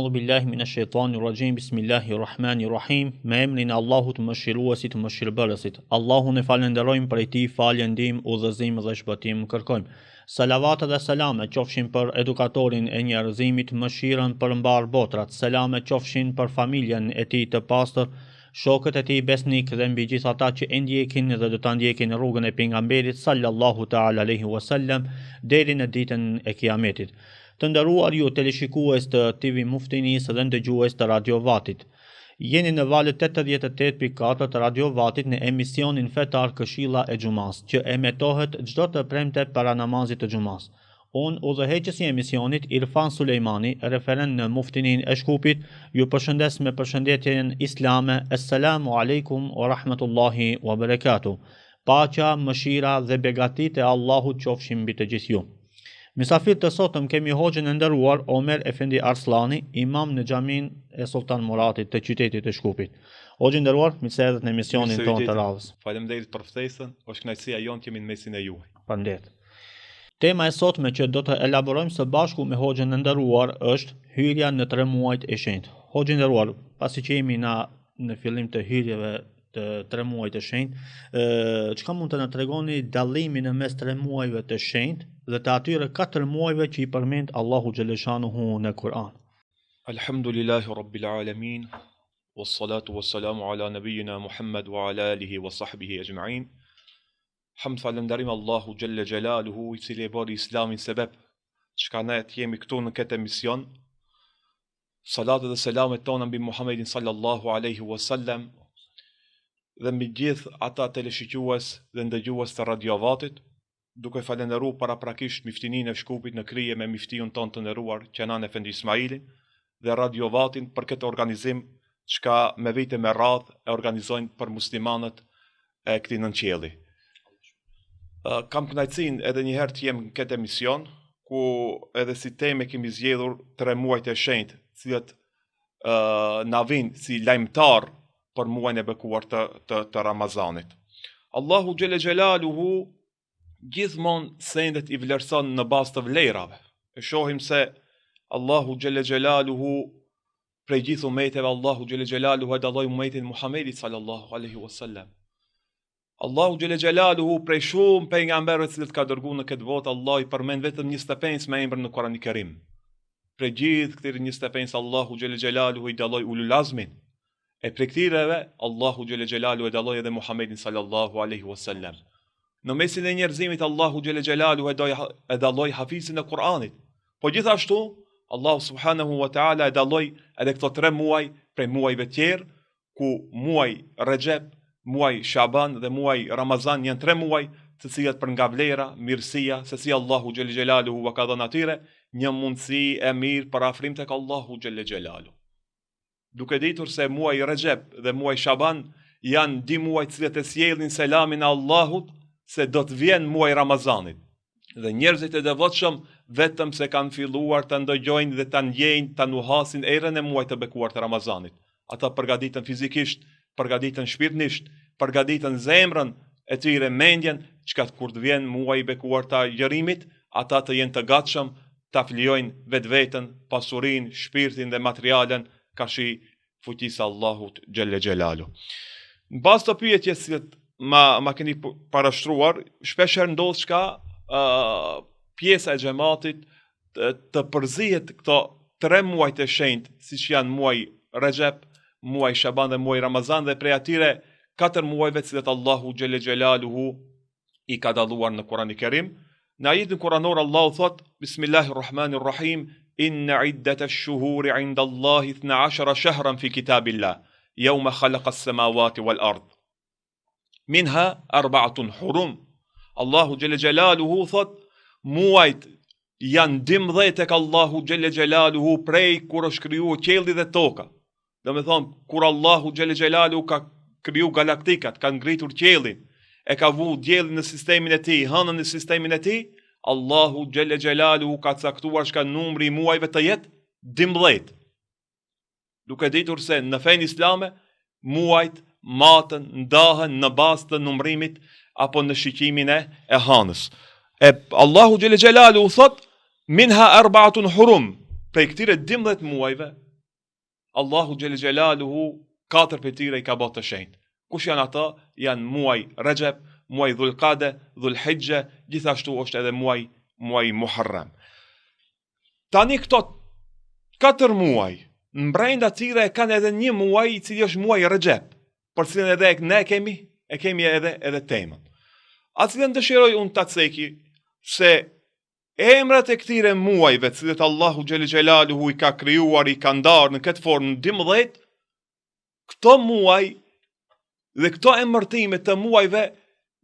A'udhu billahi minash shaitani rrajim. Bismillahirrahmanirrahim. Me emrin e Allahut mëshiruesit mëshirbërësit. Allahun e falenderojmë, prej tij falje, ndihmë, udhëzim dhe shpëtim kërkojmë. Salavat dhe selame qofshin për edukatorin e njerëzimit, mëshirën për mbar botrat. Selame qofshin për familjen e tij të pastër, shokët e tij besnik dhe mbi gjithë ata që e ndjekin dhe do ta ndjekin rrugën e pejgamberit sallallahu ta'ala alaihi wasallam deri në ditën e Kiametit. Të nderuar ju teleshikues të TV Muftinis dhe ndëgjues të Radio Vatit. Jeni në valët 88.4 të Radio Vatit në emisionin fetar Këshilla e Xumas, që emetohet çdo të premte para namazit të Xumas. Unë, udhëheqësi i emisionit, Irfan Sulejmani, referent në Muftinin e Shkupit, ju përshëndes me përshëndetjen islame. Assalamu alaikum wa rahmatullahi wa barakatuh. Paqja, mëshira dhe begatit e Allahut qofshin mbi të gjithë ju. Misafir të sotëm kemi hoxhën e nderuar Omer Efendi Arslani, imam në xhamin e Sultan Muratit të qytetit të Shkupit. Hoxhë nderuar, mirë se erdhët në emisionin tonë të radhës. Faleminderit për ftesën, është kënaqësia jonë që jemi në mesin e juaj. Faleminderit. Tema e sotme që do të elaborojmë së bashku me hoxhën e nderuar është hyrja në 3 muajt e shenjtë. Hoxhë nderuar, pasi që jemi në fillim të hyrjeve të 3 muajt e shenjtë, çka mund të na tregoni dallimin mes 3 muajve të shenjtë dhe të atyre 4 muajve që i përmend Allahu xhaleshanuhu në Kur'an? Alhamdulillahi rabbil alamin, wassalatu wassalamu ala nabiyyina Muhammad wa ala alihi wa sahbihi ajma'in. Hamd falënderim Allahu xhalla xjalaluhu, i cili e bëri Islamin sebeb çka ne jemi këtu në këtë emision. Salat dhe selamet tona mbi Muhammedin sallallahu alaihi wasallam dhe mbi gjithë ata teleshikues dhe ndëgjues të Radio Vatit, duke falenderuar paraprakisht Miftinin e Shkupit në krije me miftiun ton të nderuar Kenan Efendi Ismailin dhe Radio Vatin për këtë organizim çka me vite me radhë e organizojnë për muslimanët e këtij nënqielli. Kam kënaqësinë edhe një herë të jem në këtë emision, ku edhe si temë kemi zgjedhur 3 muajt e shenjtë, të cilët na vijnë si lajmtar për muajin e bekuar të Ramazanit. Allahu xhelle xjalaluhu gjithmonë sendet i vlerëson në bazë të vlerave. E shohim se Allahu xhelle xjalaluhu prej gjithë umeteve, Allahu xhelle xjalaluhu e dalloi umetin Muhamedit sallallahu alaihi wasallam. Allahu xhelle xjalaluhu prej shumë pejgamberëve që ka dërguar në këtë botë, Allah i përmend vetëm 25 me emër në Kur'anin e Kerim. Prej gjithë këtyre 25 Allahu xhelle xjalaluhu i dalloi ulul azmin. E prej këtyreve, Allahu xhelle xjalaluhu e dalloi edhe Muhamedit sallallahu alaihi wasallam. Në mesin e njerëzimit, Allahu xhelle xjalaluhu e dalloi hafizin e Kur'anit. Po gjithashtu, Allahu subhanahu wa ta'ala e dalloi edhe këto 3 muaj prej muajve tjerë, ku muaj Rexhep, muaj Shaban dhe muaj Ramazan janë 3 muaj të cilat për nga vlera, mirësia, se si Allahu xhelle xjalaluhu ka dhënë atyre një mundësi e mirë për afrim tek Allahu xhelle xjalaluhu. Duke ditur se muaj Rexhep dhe muaj Shaban janë 2 muaj të cilët e sjellin selamin e Allahut, se do të vjen muaj Ramazanit. Dhe njerëzit e devotshëm vetëm se kanë filluar të ndëgjojnë dhe të ndjejnë, të nuhasin erën e muajit të bekuar të Ramazanit. Ata përgatiten fizikisht, përgatiten shpirtnisht, përgatiten zemrën e tyre, mendjen, çka kur të vjen muaji i bekuar të agjërimit, ata të jenë të gatshëm ta flijojnë vetveten, pasurinë, shpirtin dhe materialen kashi fuqisë Allahut xhelle xjalalu. Në bazë të pyetjes që ma keni parashtruar, shpeshherë ndodh çka pjesa e xhamatit të përzihet këto 3 muajt e shenjtë, siç janë muaji Rexhep, muaji Shaban dhe muaji Ramazan, dhe prej atyre 4 muajve të cilët Allahu xhelle xjalaluhu i ka dalluar në Kur'anin e Kerim. Në ajetin kuranor Allahu thot: Bismillahirrahmanirrahim, inna iddata ash-shuhuri 'inda Allahi 12 shahran fi kitabillah, yawma khalaqa as-samawati wal ard. Minha 4 hurum. Allahu xhelle xjalaluhu thot, muajt janë 12 tek Allahu xhelle xjalaluhu prej kur është krijuar qielli dhe toka. Do me thonë, kur Allahu xhelle xjalaluhu ka kriju galaktikat, ka ngritur qiellin, e ka vu diellin në sistemin e tij, hënën në sistemin e tij, Allahu xhelle xjalaluhu ka caktuar çka numri i muajve të jetë 12. Duke ditur se në fenë islame muajt matën, ndahen në bazë të numrimit apo në shikimin e hënës. Allahu xhelle xjalaluhu thot: minha 4 hurum. Prej këtyre 12 muajve Allahu xhel xelaluhu 4 prej tyre I ka bërë të shenjtë. Kush janë ata? Janë muaj Rajab, muaj Dhulqade, Dhulhijja, gjithashtu është edhe muaj Muharram. Tani këto 4 muaj, brenda tyre kanë edhe një muaj I cili është muaj Rajab, për cilën edhe ne kemi edhe temën. Atëherë dëshiroj unë ta ceki se emrat e këtyre muajve, të cilët Allahu xhel xelaluhu I ka krijuar, I ka ndarë në këtë formë në 12, këto muaj dhe këto emërtime të muajve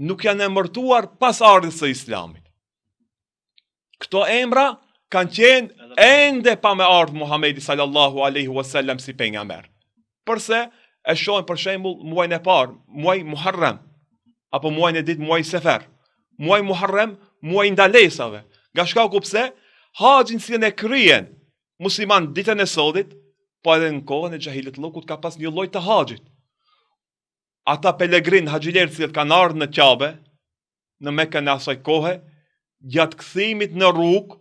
nuk janë emërtuar pas ardhjes së Islamit. Këto emra kanë qenë ende pa me ardhur Muhamedi sallallahu alaihi wasallam si pejgamber. Përse e shohim për shembull muajin e parë, muaj Muharram, apo muajin e ditë muaj Sefer. Muaj Muharram, muaj ndalesave. Nga shkaku pse haxhin si ne kryen musliman ditën e sodit, po edhe në kohën e xhahilit llokut ka pas një lloj të haxhit. Ata pelegrin haxhilerë që kanë ardhur në Kabe, në Mekë në asaj kohe, gjatë kthimit në rrugë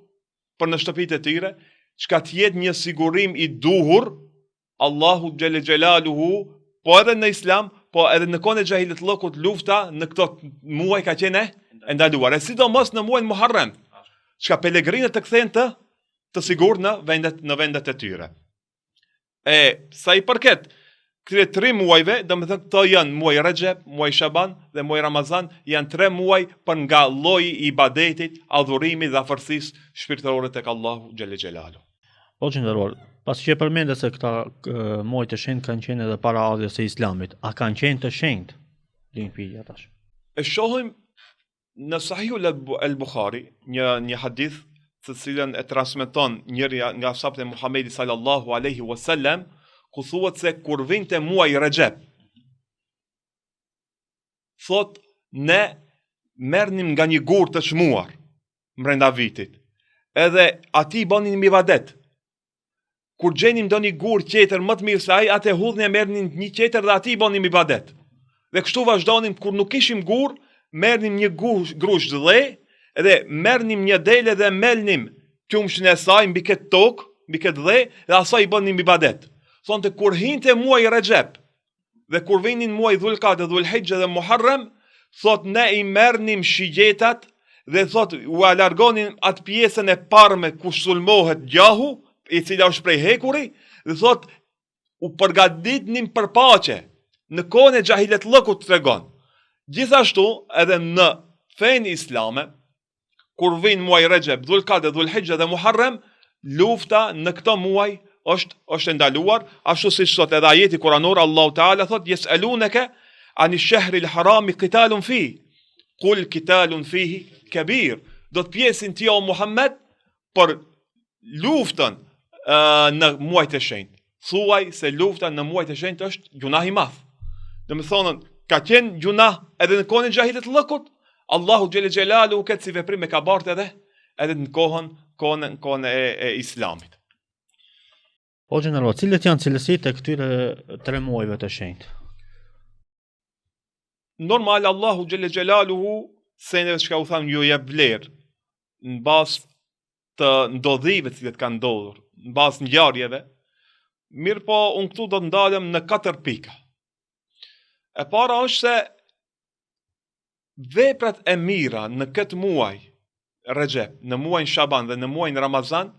për në shtëpitë e tyre, çka të jetë një sigurim I duhur, Allahu xhel xelaluhu, po edhe në Islam, po edhe në kohën e xhahilit llokut lufta në këto muaj ka qenë e ndaluar. E sidomos në muajin Muharram, çka pelegrinët të kthehen të sigurt në vendet e tyre. Sa I përket këtyre 3 muajve, domethënë këto janë muaj Rajab, muaj Shaban dhe muaj Ramazan, janë 3 muaj për nga lloji I ibadetit, adhurimit dhe afërsisë shpirtërore tek Allahu xhel xelalu. Po që ndërruar, pasi që përmendet se këta muaj të shenjtë kanë qenë edhe para ardhjes së Islamit, a kanë qenë të shenjtë? Din pyetja tash. E shohim në Sahihul al-Bukhari një hadith të cilën e transmeton njëri nga sahabët e Muhamedit sallallahu alaihi wasallam, ku thuhet se kur vinte muaj Rajab, thot ne merrnim nga një gur të çmuar brenda vitit, edhe ati bënin ibadet. Kur gjenim ndonjë gur tjetër më të mirë se ai, atë hudhnin e merrnin një tjetër dhe ati bënim ibadet. Dhe kështu vazhdonim, kur nuk kishim gur, merrnim një grush dhe edhe merrnim një dele dhe melnim qumshin e saj mbi këtë tokë, mbi këtë dhe asaj bënim ibadet. Thonte kur hinte muaj Rajab dhe kur vinin muaj Dhulqade, Dhulhijja dhe Muharram, thot ne I merrnim shigjetat dhe thot u alargonin atë pjesën e parme ku sulmohet gjahu, I cila është prej hekuri, dhe thot u përgatitnim për paqe. Në kohën e xhahilet llokut tregon. Gjithashtu edhe në fenë islame, kur vin muaj Rajab, Dhulqade, Dhulhijja dhe Muharram, lufta në këto muaj është ndaluar, ashtu siç thot edhe ajeti kuranor, Allahu Teala thot yesalunaka ani shahril harami qitalun fi. Qul qitalun fihi kabir. Do të pjesin ti o Muhammed për luftën në muajt e shenjtë. Thuaj se lufta në muajt e shenjtë është gjunah I madh. Domethënë ka qenë gjunah edhe në kohën e xhahilit llokut. Allahu xhel xelalu këtë si veprim e ka bërë edhe në kohën e Islamit. Po general, cilët janë cilësitë e këtyre 3 muajve të shenjtë? Normal Allahu xhel xelaluhu se ne çka u tham ju jep vlerë në bazë të ndodhive të cilat kanë ndodhur, në bazë ngjarjeve. Mirë po, unë këtu do të ndalem në 4 pika. E para është se veprat e mira në këtë muaj Rajab, në muajin Shaban dhe në muajin Ramazan,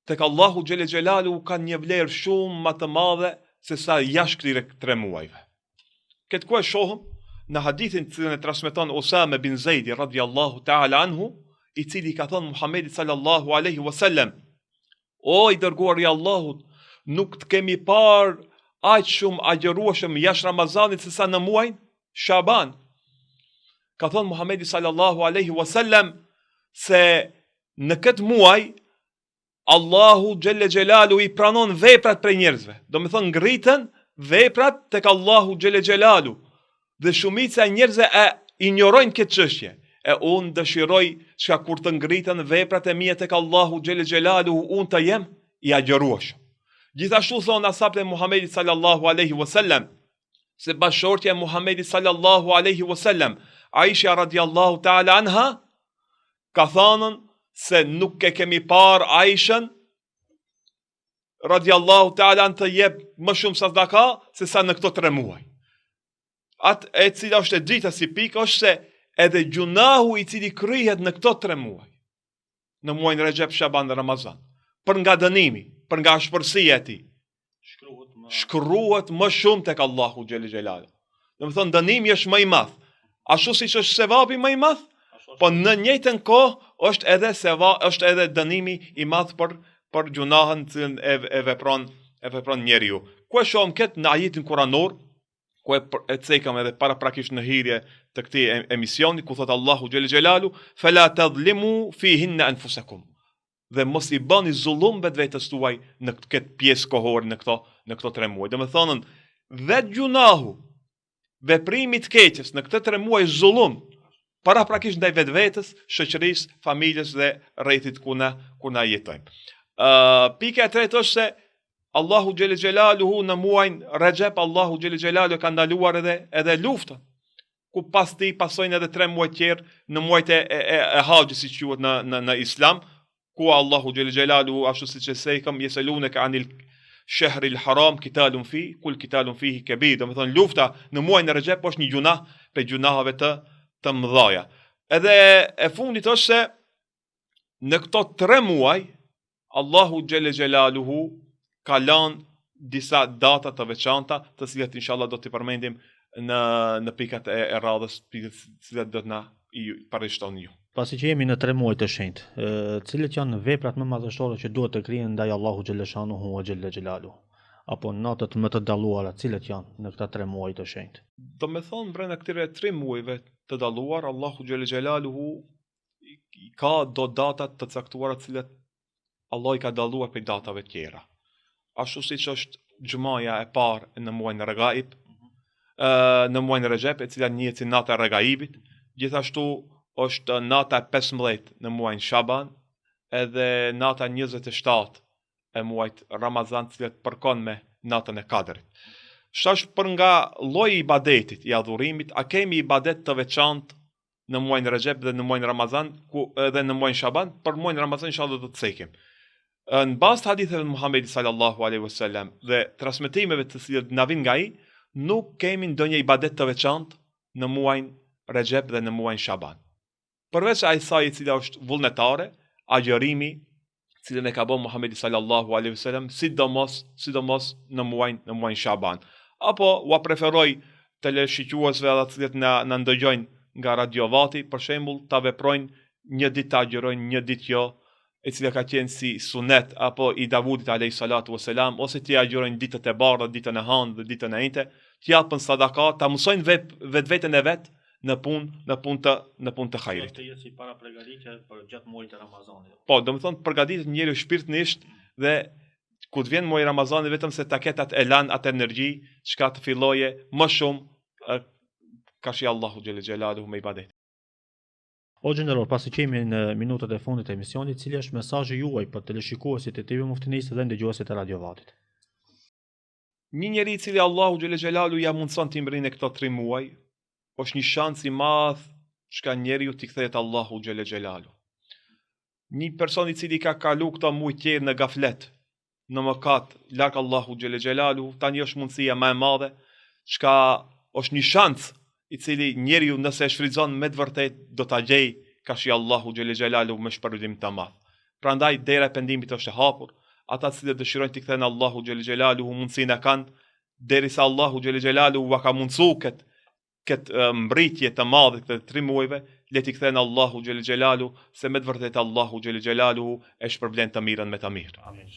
tek Allahu xhel xelalu kanë një vlerë shumë më të madhe se sa jashtë këtyre 3 muajve. Këtë ku e shohëm në hadithin që e transmeton Usame bin Zeidi radhiyallahu ta'ala anhu, I cili ka thënë Muhamedi sallallahu alaihi wasallam: O I dërguari I Allahut, nuk të kemi parë aq shumë agjërueshëm jashtë Ramazanit se sa në muajin Shaban. Ka thënë Muhamedi sallallahu alaihi wasallam se në këtë muaj Allahu xhelle xhelalu I pranon veprat prej njerëzve. Do me thënë ngritën veprat tek Allahu xhelle xhelalu. Dhe shumica e njerëzve e injorojnë këtë çështje. E unë dëshiroj që kur të ngritën veprat e mia tek Allahu xhelle xhelalu, unë të jem I agjërueshëm. Gjithashtu thonë ashabët e Muhamedit sallallahu alaihi wasallam se bashortja e Muhamedit sallallahu alaihi wasallam, Aisha radhiyallahu ta'ala anha, ka thënë se nuk e kemi parë Aishën radiallahu ta'ala të jep më shumë sadaka se sa në këto 3 muaj. Atë e cila është e drita si pikë është se edhe gjunahu i cili kryhet në këto 3 muaj, në muajin Rexhep, Shaban dhe Ramazan, për nga dënimi, për nga shpërësia e tij, shkruhet më shumë tek Allahu xhel xelalu. Do të thonë dënimi është më i madh. Ashtu siç është sevapi më i madh, po në njëjtën kohë është edhe dënimi i madh për gjunahën që e vepron njeriu. Ku e shohim këtë në ajetin kuranor, ku e cekam edhe paraprakisht në hyrje të këtij emisioni, ku thot Allahu xhel xelalu, "Fala tadhlimu fihinna anfusakum." Dhe mos i bëni zullum vetvetes tuaj në këtë pjesë kohore në këto 3 muaj. Domethënë vetë gjunahu, veprimi i keqes në këtë 3 muaj zullum paraprakisht ndaj vetvetes, shoqërisë, familjes dhe rrethit ku na jetojmë. Pika e tretë është se Allahu xhel xelaluhu në muajin Rexhep, Allahu xhel xelalu ka ndaluar edhe luftën, ku pas ti pasojnë edhe 3 muaj tjerë në muajt e haxhit, si quhet në Islam, ku Allahu xhel xelaluhu ashtu siç e thekëm, yeselunaka anil shahril haram qitalun fi, kul qitalun fihi kabir. Do të thonë lufta në muajin e Rexhep është një gjunah për gjunahave të mëdha. Edhe e fundit është se në këto 3 muaj Allahu xhel xelaluhu ka lënë disa data të veçanta, të cilat inshallah do t'i përmendim në pikat e radhës, pikat të cilat do të na parashton ju. Pasi që jemi në 3 muaj të shenjtë, cilët janë veprat më madhështore që duhet të krihen ndaj Allahu xhaleshanuhu wa xhalla xhelaluhu, apo natët më të dalluara, cilët janë në këta 3 muaj të shenjtë? Do me thonë brenda këtyre 3 muajve të dalluar, Allahu xhalla xhelaluhu ka do datat të caktuara të cilat Allah i ka dalluar për datave tjera. Ashtu siç është xhumaja e parë në muajin Regaib, në muajin Rexhep, e cila njihet si nata e Regaibit, gjithashtu është nata e 15 në muajin Shaban, edhe nata 27 e muajit Ramazan, që përkon me natën e Kadrit. Shtash për nga lloji i ibadetit, i adhurimit, a kemi ibadet të veçantë në muajin Rexhep dhe në muajin Ramazan, ku edhe në muajin Shaban, për muajin Ramazan inshallah do të cekim. Në bazë të haditheve të Muhamedit sallallahu alaihi wasallam dhe transmetimeve të cilat na vijnë nga ai, nuk kemi ndonjë ibadet të veçantë në muajin Rexhep dhe në muajin Shaban. Përveç asaj e cila është vullnetare, agjërimi, cilën e ka bën Muhamedi sallallahu alaihi wasallam, sidomos në muajin Shaban. Apo ua preferoj teleshikuesve ata të cilët na ndëgjojnë nga radiovati, për shembull, ta veprojnë një ditë ta agjërojnë, një ditë jo, e cila ka qenë si sunet apo i Davudit alayhi salatu wasalam, ose ti agjërojnë ditët e bardha, ditën e hënë dhe ditën e njëjtë, të japën sadaka, ta mësojnë vetveten e vet në punë të hajrit. Të jetë si para përgatitje për gjatë muajit të Ramazanit. Po, domethënë përgatitet njeriu shpirtërisht dhe ku të vjen muaji Ramazani vetëm se ta ketë atë elan, atë energji, çka të filloje më shumë kashi Allahu xhel xelaluhu me ibadet. O gjenderor, pasi që jemi në minutët e fundit të emisionit, cili është mesazhi juaj për teleshikuesit e TV Muftinisë dhe ndëgjuesit e Radiovatit? Një njeri i cili Allahu xhel xelaluhu ja mundson të mbrinë këto 3 muaj, është një shans i madh çka njeriu t'i kthehet Allahu xhel xelaluhu. Një person i cili ka kalu këto muaj tjerë në gaflet, në mëkat, larg Allahu xhel xelaluhu, tani është mundësia më e madhe, çka është një shans i cili njeriu nëse e shfrytëzon me të vërtetë do ta gjej kashi Allahu xhel xelaluhu me shpërblim të madh. Prandaj dera e pendimit është e hapur, ata që dëshirojnë të kthehen Allahu xhel xelaluhu mundsinë kanë, derisa Allahu xhel xelaluhu ka mundsuar këtë mbritje të madhe këtë 3 muajve, le t'i kthehen Allahu xhel xelaluhu, se me të vërtetë Allahu xhel xelaluhu e shpërblen të mirën me të mirë. Amin.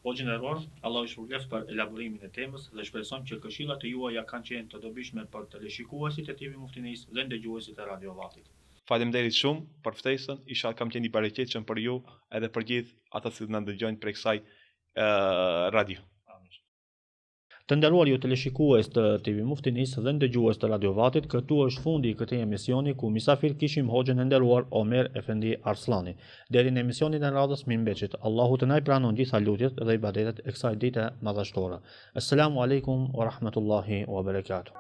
O gjenderor, Allah ju shpërblet për elaborimin e temës dhe shpresojmë që këshillat e juaja kanë qenë të dobishme për teleshikuesit e TV Muftinisë dhe ndëgjuesit e Radiovatit. Faleminderit shumë për ftesën, isha kam qenë i bereqetshëm për ju edhe për gjithë ata që na ndëgjojnë prej kësaj radio. Të nderuar ju teleshikues të TV Muftinisë dhe ndëgjues të Radiovatit, këtu është fundi i këtij emisioni ku mysafir kishim hoxhën e nderuar Omer Efendi Arslani. Deri në emisionin e radhës Minbeqit, Allahu të na i pranon gjitha lutjet dhe ibadetet e kësaj dite madhështore. Assalamu alaikum wa rahmatullahi wa barakatuh.